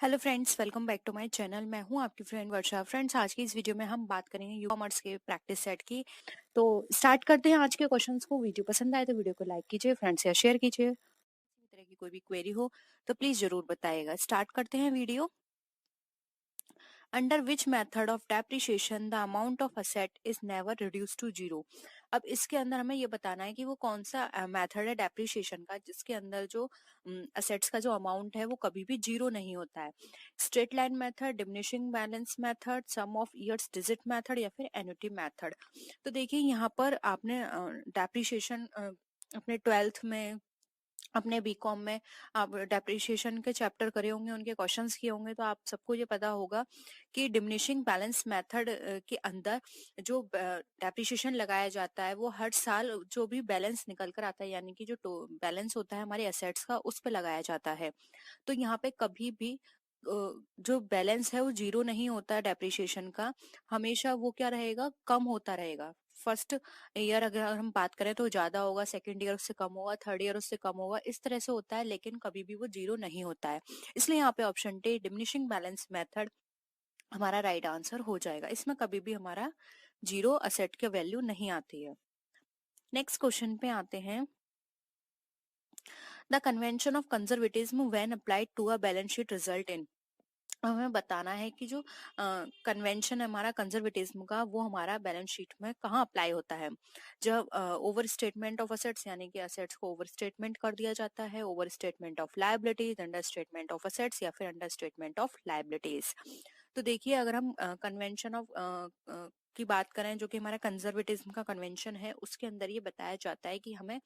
Hello friends, welcome back to my channel. मैं हूं आपकी फ्रेंड वर्षा। फ्रेंड्स, आज की इस वीडियो में हम बात करेंगे ई कॉमर्स के प्रैक्टिस सेट की। तो स्टार्ट करते हैं आज के क्वेश्चंस को। वीडियो पसंद आए तो वीडियो को लाइक कीजिए, फ्रेंड्स या शेयर कीजिए। इस तरह की कोई भी क्वेरी हो तो प्लीज जरूर बताइएगा। स्टार्ट करते हैं video. Under which method of depreciation the amount of asset is never reduce to zero. अब इसके अंदर हमें ये बताना है कि वो कौन सा मेथड है डेप्रिसिएशन का जिसके अंदर जो असेट्स का जो अमाउंट है वो कभी भी जीरो नहीं होता है। Straight line method, diminishing balance method, sum of years digit method या फिर एन्युटी मेथड। तो देखिए यहाँ पर आपने डेप्रिसिएशन अपने 12th में, अपने बीकॉम में आप डेप्रिसिएशन के चैप्टर करे होंगे, उनके क्वेश्चंस किए होंगे, तो आप सबको ये पता होगा कि डिमिनिशिंग बैलेंस मेथड के अंदर जो डेप्रिसिएशन लगाया जाता है वो हर साल जो भी बैलेंस निकल कर आता है, यानी कि जो बैलेंस होता है हमारे एसेट्स का, उस पे लगाया जाता है। तो यहाँ पे कभी भी जो बैलेंस है वो जीरो नहीं होता है डेप्रिसिएशन का। हमेशा वो क्या रहेगा, कम होता रहेगा। फर्स्ट ईयर अगर हम बात करें तो ज्यादा होगा, सेकंड ईयर उससे कम होगा, थर्ड ईयर उससे कम होगा, इस तरह से होता है, लेकिन कभी भी वो जीरो नहीं होता है। इसलिए यहाँ पे option D, diminishing balance method, हमारा राइट आंसर हो जाएगा। इसमें कभी भी हमारा जीरो असेट की वैल्यू नहीं आती है। नेक्स्ट क्वेश्चन पे आते हैं। The convention of conservatism when applied to a balance sheet result in. हमें बताना है कि जो कन्वेंशन है हमारा कंजर्वेटिज्म का, वो हमारा बैलेंस शीट में कहाँ अप्लाई होता है। जब ओवर स्टेटमेंट ऑफ असेट्स, यानी कि असेट्स को ओवर स्टेटमेंट कर दिया जाता है, over statement of liabilities, under statement of assets या फिर अंडर स्टेटमेंट ऑफ लायबिलिटीज। तो देखिए, अगर हम कन्वेंशन ऑफ की बात करें, जो कि हमारा कंजर्वेटिज्म का कन्वेंशन है, उसके अंदर ये बताया जाता है कि हमें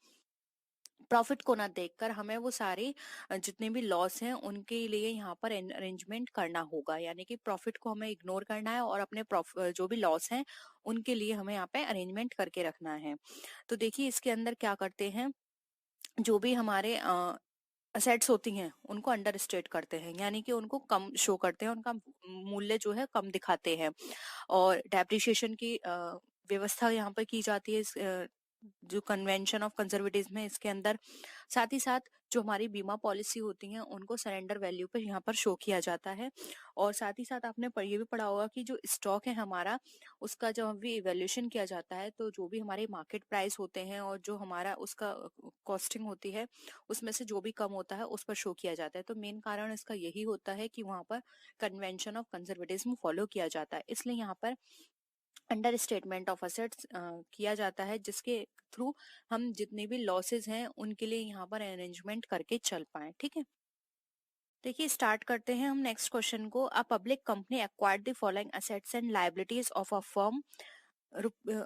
प्रॉफिट को ना देखकर हमें वो सारे जितने भी लॉस हैं उनके लिए यहाँ पर अरेंजमेंट करना होगा, यानी कि प्रॉफिट को हमें इग्नोर करना है और अपने जो भी लॉस हैं उनके लिए हमें यहाँ पे अरेंजमेंट करके रखना है। तो देखिए, इसके अंदर क्या करते हैं, जो भी हमारे असेट्स होती हैं उनको अंडर स्टेट करते हैं, यानी कि उनको कम शो करते हैं, उनका मूल्य जो है कम दिखाते हैं। और डेप्रिसिएशन की व्यवस्था यहाँ पर की जाती है इस जो कन्वेंशन ऑफ कंजर्वेटिज्म है इसके अंदर। साथ ही साथ जो हमारी बीमा पॉलिसी होती हैं उनको सरेंडर वैल्यू पर यहाँ पर शो किया जाता है। और साथ ही साथ आपने ये भी पढ़ा होगा कि जो स्टॉक है हमारा, उसका जब भी इवेल्यूएशन किया जाता है तो जो भी हमारे मार्केट प्राइस होते हैं और जो हमारा उसका कॉस्टिंग होती है, उसमें से जो भी कम होता है उस पर शो किया जाता है। तो मेन कारण इसका यही होता है कि वहां पर कन्वेंशन ऑफ कंजर्वेटिज्म फॉलो किया जाता है, इसलिए यहाँ पर अंडर स्टेटमेंट ऑफ असेट्स किया जाता है, जिसके थ्रू हम जितने भी लॉसेस हैं उनके लिए यहाँ पर अरेंजमेंट करके चल पाए। ठीक है, देखिए स्टार्ट करते हैं हम नेक्स्ट क्वेश्चन को। A public company acquired the following assets and liabilities of a firm.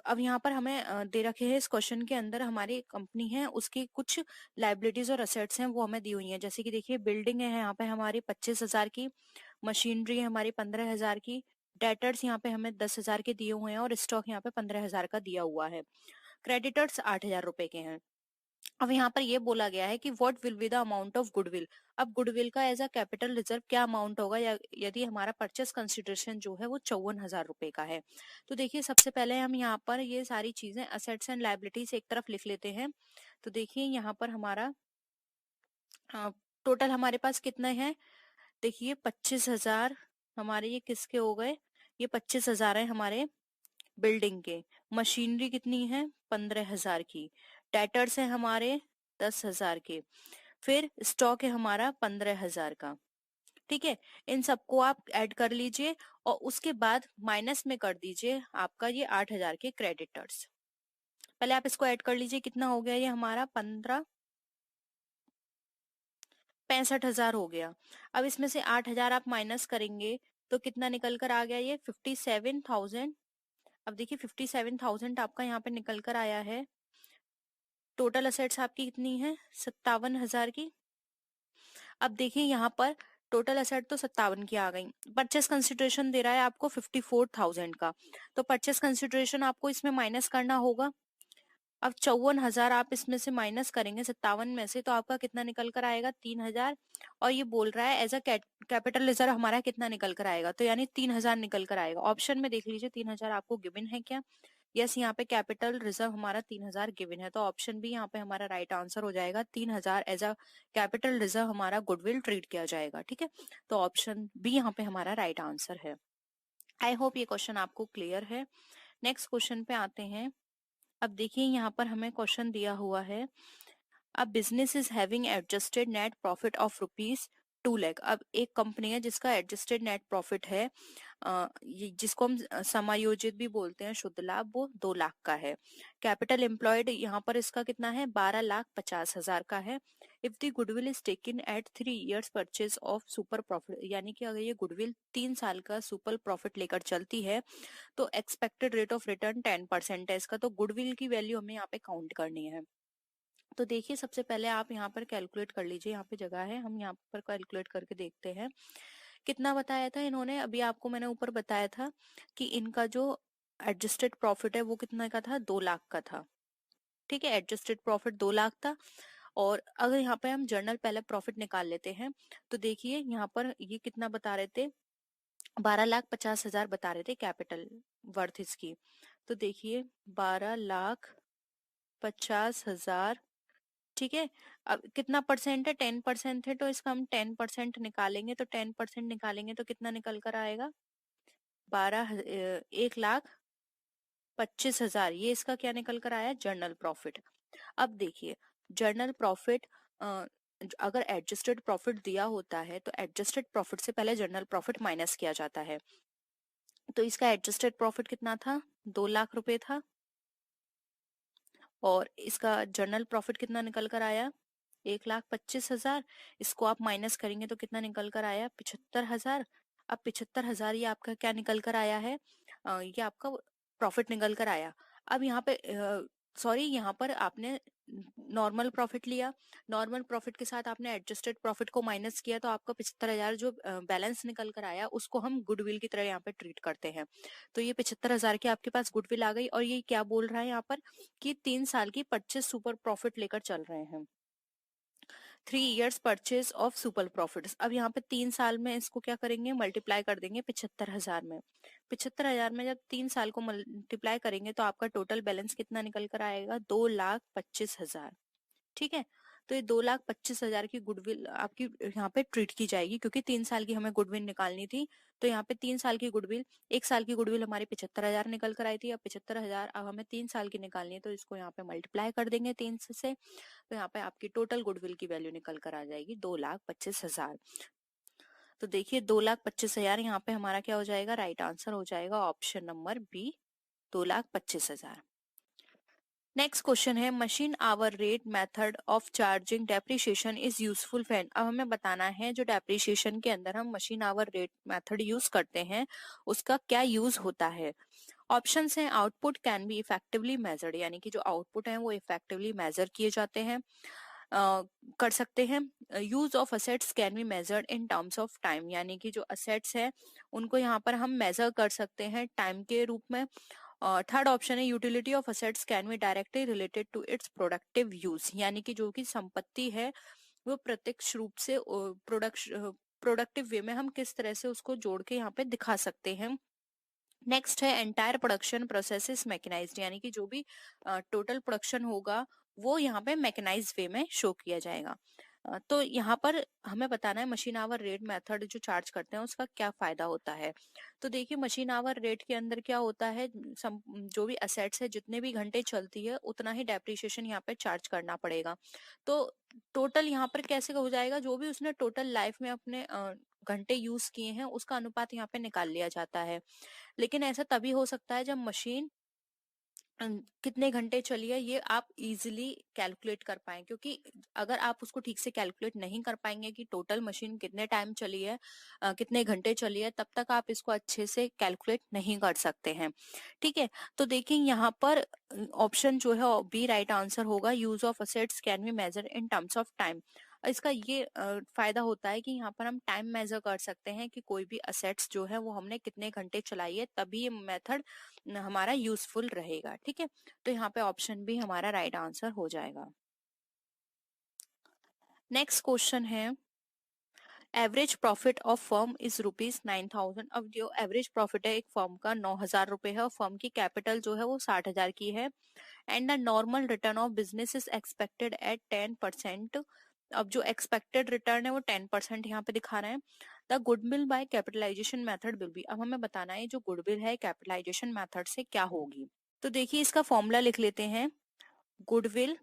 अब यहाँ पर हमें दे रखे हैं इस क्वेश्चन के अंदर, हमारी कंपनी है उसकी कुछ लाइबिलिटीज और असेट्स हैं वो हमें दी हुई हैं। जैसे कि देखिए, बिल्डिंग है यहाँ पे हमारी 25,000 की, मशीनरी है हमारी 15,000 की, डेटर्स यहाँ पे हमें 10,000 के दिए हुए हैं और स्टॉक यहाँ पे 15,000 का दिया हुआ है। क्रेडिटर्स 8,000 रुपए के हैं। अब यहाँ पर ये बोला गया है कि what will be the amount of goodwill. अब गुडविल का एज अ कैपिटल रिजर्व क्या अमाउंट होगा, या यदि हमारा परचेस कंसिडरेशन जो है वो 54,000 रुपए का है। तो देखिए, सबसे पहले हम यहाँ पर ये सारी चीजें असेट्स एंड लायबिलिटीज एक तरफ लिख लेते हैं। तो देखिए यहाँ पर हमारा टोटल हमारे पास कितना है, देखिए 25,000 हमारे ये किसके हो गए, ये 25,000 है हमारे बिल्डिंग के। मशीनरी कितनी है, 15,000 की। डेटर्स है हमारे 10,000 के। फिर स्टॉक है हमारा 15,000 का। ठीक है, इन सबको आप ऐड कर लीजिए और उसके बाद माइनस में कर दीजिए आपका ये 8,000 के क्रेडिटर्स। पहले आप इसको ऐड कर लीजिए, कितना हो गया ये हमारा 65,000 हो गया। अब इसमें से 8,000 आप माइनस करेंगे तो कितना निकल कर आ गया, ये 57,000। अब देखिए 57,000 आपका यहाँ पे निकल कर आया है। टोटल असेट्स आपकी कितनी है, 57,000 की। अब देखिए यहाँ पर टोटल असेट तो 57 की आ गई, परचेस कंसिडरेशन दे रहा है आपको 54,000 का, तो परचेस कंसिडरेशन आपको इसमें माइनस करना होगा। अब 54,000 आप इसमें से माइनस करेंगे 57 में से, तो आपका कितना निकल कर आएगा, 3,000। और ये बोल रहा है एज अ कैपिटल रिजर्व हमारा कितना निकल कर आएगा, तो यानी 3,000 निकल कर आएगा। ऑप्शन में देख लीजिए 3,000 आपको गिवन है क्या, यस, यहाँ पे कैपिटल रिजर्व हमारा 3000 गिवन है, तो ऑप्शन बी यहाँ पे हमारा राइट आंसर हो जाएगा। 3000 एज अ कैपिटल रिजर्व हमारा गुडविल ट्रीट किया जाएगा। ठीक है, तो ऑप्शन बी यहाँ पे हमारा राइट आंसर है। आई होप ये क्वेश्चन आपको क्लियर है। नेक्स्ट क्वेश्चन पे आते हैं। अब देखिए यहाँ पर हमें क्वेश्चन दिया हुआ है, a business is having adjusted net profit of ₹2 lakh. अब एक कंपनी है जिसका एडजस्टेड नेट प्रॉफिट है, जिसको हम समायोजित भी बोलते हैं, शुद्ध लाभ, वो 2 लाख का है। कैपिटल एम्प्लॉयड यहाँ पर इसका कितना है, 12,50,000 का है। If the goodwill is taken at 3 years purchase of super profit, यानी कि अगर ये गुडविल 3 साल का सुपर प्रॉफिट लेकर चलती है तो एक्सपेक्टेड रेट ऑफ रिटर्न 10% है इसका। तो गुडविल की वैल्यू हमें यहाँ पे काउंट करनी है। तो देखिए सबसे पहले आप यहाँ पर कैलकुलेट कर लीजिए, यहाँ पे जगह है, हम यहाँ पर कैलकुलेट करके देखते हैं कितना बताया था इन्होंने। अभी आपको मैंने ऊपर बताया था कि इनका जो एडजस्टेड प्रॉफिट है वो कितना का था, 2 लाख का था। ठीक है, एडजस्टेड प्रॉफिट 2 लाख था। और अगर यहाँ पे हम जर्नल पहले प्रॉफिट निकाल लेते हैं तो देखिए यहाँ पर ये कितना बता रहे थे, 12,50,000 बता रहे थे कैपिटल वर्थ इसकी। तो देखिए 12,50,000, ठीक है। अब कितना परसेंट है, 10% है, तो इसका हम 10% निकालेंगे, तो 10% निकालेंगे तो कितना निकल कर आएगा, 1,25,000। ये इसका क्या निकल कर आया, जर्नल प्रॉफिट। अब देखिए जर्नल प्रॉफिट, अगर एडजस्टेड प्रॉफिट दिया होता है तो एडजस्टेड प्रॉफिट से पहले जर्नल प्रॉफिट माइनस किया जाता है। तो इसका एडजस्टेड प्रॉफिट कितना था, 2 लाख रुपए था। और इसका जर्नल प्रॉफिट कितना निकल कर आया, 1,25,000। इसको आप माइनस करेंगे तो कितना निकल कर आया, 75,000। अब 75,000 ये आपका क्या निकल कर आया है, ये आपका प्रॉफिट निकल कर आया। अब यहाँ पे सॉरी, यहाँ पर आपने नॉर्मल प्रॉफिट लिया, नॉर्मल प्रॉफिट के साथ आपने एडजस्टेड प्रॉफिट को माइनस किया, तो आपका 75,000 जो बैलेंस निकल कर आया उसको हम गुडविल की तरह यहाँ पे ट्रीट करते हैं। तो ये 75,000 की आपके पास गुडविल आ गई। और ये क्या बोल रहा है यहाँ पर कि 3 साल की परचेस सुपर प्रॉफिट लेकर चल रहे हैं, 3 years purchase of super profits. अब यहाँ पे 3 साल में इसको क्या करेंगे, मल्टीप्लाई कर देंगे 75,000 में। 75,000 में जब 3 साल को मल्टीप्लाई करेंगे तो आपका टोटल बैलेंस कितना निकल कर आएगा, 2,25,000। ठीक है, तो ये 2,25,000 की गुडविल आपकी यहाँ पे ट्रीट की जाएगी, क्योंकि 3 साल की हमें गुडविल निकालनी थी। तो यहाँ पे 3 साल की गुडविल, 1 साल की गुडविल हमारी 75,000 निकल कर आई थी। अब 75,000 अब हमें 3 साल की निकालनी है, तो इसको यहाँ पे मल्टीप्लाई कर देंगे 3 से। तो यहाँ पे आपकी टोटल गुडविल की वैल्यू निकल कर आ जाएगी 2,25,000। तो देखिए 2,25,000 यहाँ पे हमारा क्या हो जाएगा, राइट आंसर हो जाएगा option number B, 2,25,000। Next question है, machine hour rate method of charging depreciation is useful when. अब हमें बताना है जो डेप्रिसिएशन के अंदर हम machine hour rate method use करते हैं उसका क्या यूज होता है। ऑप्शंस हैं, output can be effectively measured, यानी कि जो आउटपुट है वो इफेक्टिवली मेजर किए जाते हैं, कर सकते हैं। Use of assets can be measured in terms of time, यानी कि जो असेट्स है उनको यहाँ पर हम मेजर कर सकते हैं टाइम के रूप में। थर्ड ऑप्शन है, utility of assets can be directly related to its productive use, यानी कि जो कि संपत्ति है वो प्रत्यक्ष रूप से प्रोडक्टिव वे में हम किस तरह से उसको जोड़ के यहाँ पे दिखा सकते हैं। नेक्स्ट है, entire production process is mechanised, यानी कि जो भी टोटल प्रोडक्शन होगा वो यहाँ पे मैकेनाइज वे में शो किया जाएगा। तो यहाँ पर हमें बताना है मशीन आवर रेट मेथड जो चार्ज करते हैं उसका क्या फायदा होता है। तो देखिए मशीन आवर रेट के अंदर क्या होता है, जो भी असेट्स है जितने भी घंटे चलती है उतना ही डेप्रिसिएशन यहाँ पे चार्ज करना पड़ेगा। तो टोटल यहाँ पर कैसे हो जाएगा, जो भी उसने टोटल लाइफ में अपने घंटे यूज किए हैं उसका अनुपात यहाँ पे निकाल लिया जाता है। लेकिन ऐसा तभी हो सकता है जब मशीन कितने घंटे चली है ये आप इजीली कैलकुलेट कर पाए, क्योंकि अगर आप उसको ठीक से कैलकुलेट नहीं कर पाएंगे कि टोटल मशीन कितने टाइम चली है, कितने घंटे चली है, तब तक आप इसको अच्छे से कैलकुलेट नहीं कर सकते हैं। ठीक है, तो देखिए यहाँ पर ऑप्शन जो है बी राइट आंसर होगा, use of assets can be measure in terms of time. इसका ये फायदा होता है कि यहाँ पर हम टाइम मेजर कर सकते हैं कि कोई भी असेट्स जो है वो हमने कितने घंटे चलाई है, तभी ये मेथड हमारा यूजफुल रहेगा। ठीक है, तो यहाँ पे ऑप्शन भी हमारा राइट आंसर हो जाएगा। नेक्स्ट क्वेश्चन है, average profit of firm is ₹9,000। अब जो एवरेज प्रॉफिट है एक फर्म का 9,000 रुपए है और फर्म की कैपिटल जो है वो 60,000 की है। And the normal return of business is expected at 10%। अब जो एक्सपेक्टेड रिटर्न है वो 10% यहाँ पे दिखा रहे हैं। The goodwill by capitalisation method will be. अब हमें बताना है जो गुडविल है कैपिटलाइजेशन मेथड से क्या होगी। तो देखिए इसका फॉर्मूला लिख लेते हैं। Goodwill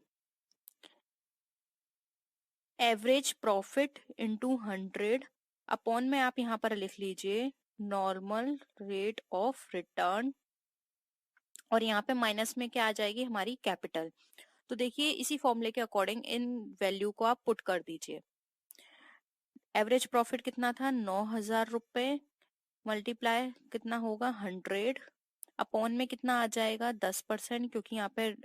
average profit into 100 upon में आप यहाँ पर लिख लीजिए नॉर्मल रेट ऑफ रिटर्न, और यहाँ पे माइनस में क्या आ जाएगी हमारी कैपिटल। तो देखिए इसी फॉर्मूले के अकॉर्डिंग इन वैल्यू को आप पुट कर दीजिए। एवरेज प्रॉफिट कितना था 9,000 रुपए, मल्टीप्लाई कितना होगा 100, अपॉन में कितना आ जाएगा 10%, क्योंकि यहाँ पे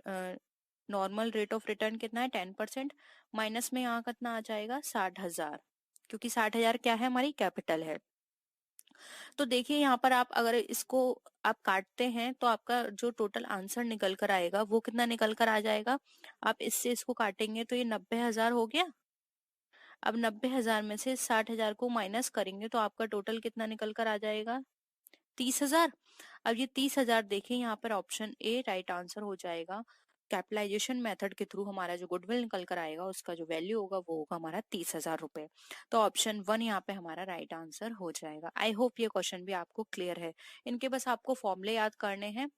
नॉर्मल रेट ऑफ रिटर्न कितना है 10%, माइनस में यहाँ कितना आ जाएगा 60,000, क्योंकि 60,000 क्या है हमारी कैपिटल है। तो देखिए यहाँ पर आप अगर इसको आप काटते हैं तो आपका जो टोटल आंसर निकल कर आएगा वो कितना निकल कर आ जाएगा। आप इससे इसको काटेंगे तो ये 90,000 हो गया। अब 90,000 में से 60,000 को माइनस करेंगे तो आपका टोटल कितना निकल कर आ जाएगा 30,000। अब ये 30,000 देखें यहाँ पर ऑप्शन ए राइट आंसर हो जाएगा। कैपिटलाइजेशन मेथड के थ्रू हमारा जो गुडविल निकल कर आएगा उसका जो वैल्यू होगा वो होगा हमारा 30,000 रुपए। तो ऑप्शन 1 यहाँ पे हमारा राइट आंसर हो जाएगा। आई होप ये क्वेश्चन भी आपको क्लियर है। इनके बस आपको फॉर्मूले याद करने हैं।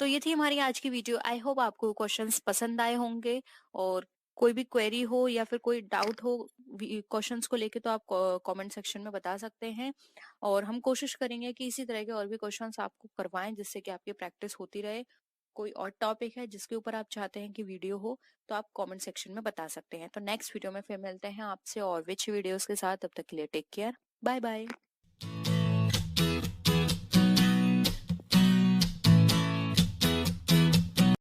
तो ये थी हमारी आज की वीडियो। आई होप आपको क्वेश्चंस पसंद आए होंगे, और कोई भी क्वेरी हो या फिर कोई डाउट हो क्वेश्चंस को लेके तो आप कमेंट सेक्शन में बता सकते हैं, और हम कोशिश करेंगे कि इसी तरह के और भी क्वेश्चंस आपको करवाएं जिससे कि आपकी प्रैक्टिस होती रहे। कोई और टॉपिक है जिसके ऊपर आप चाहते हैं कि वीडियो हो तो आप कमेंट सेक्शन में बता सकते हैं। तो नेक्स्ट वीडियो में फिर मिलते हैं आपसे और विच वीडियोस के साथ। तब तक के लिए टेक केयर, बाय बाय।